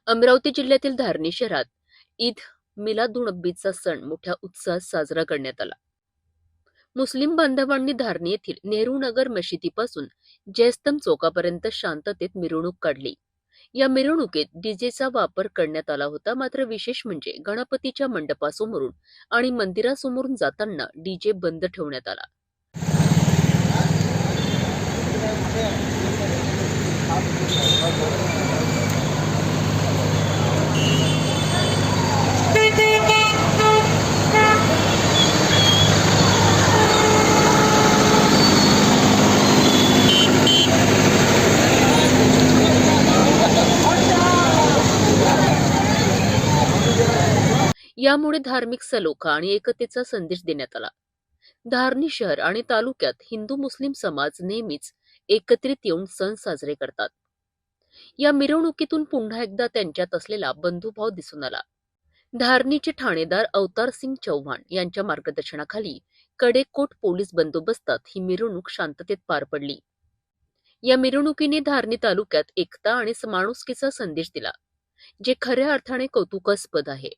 अमरावती जिल्ह्यातील धारणी शहरात ईद मिलादुन्नबीचा सण मोठ्या उत्साहात साजरा करण्यात आला. मुस्लिम बांधवांनी धारणी येथील नेहरू नगर मशिदीपासून जयस्तंभ चौकापर्यंत शांततेत मिरवणूक काढली. या मिरवणुकीत डीजेचा वापर करण्यात आला होता. मात्र विशेष म्हणजे गणपतीच्या मंडपासमोरून आणि मंदिरासमोरून जाताना डीजे बंद ठेवण्यात आला. यामुळे धार्मिक सलोखा आणि एकतेचा संदेश देण्यात आला. धारणी शहर आणि तालुक्यात हिंदू मुस्लिम समाज नेहमीच एकत्रित येऊन सण साजरे करतात. या मिरवणुकीतून पुन्हा एकदा त्यांच्यात असलेला बंधुभाव दिसून आला. धारणीचे ठाणेदार अवतार सिंग चौहान यांच्या मार्गदर्शनाखाली कडेकोट पोलीस बंदोबस्तात ही मिरवणूक शांततेत पार पडली. या मिरवणुकीने धारणी तालुक्यात एकता आणि माणुसकीचा संदेश दिला, जे खऱ्या अर्थाने कौतुकास्पद आहे.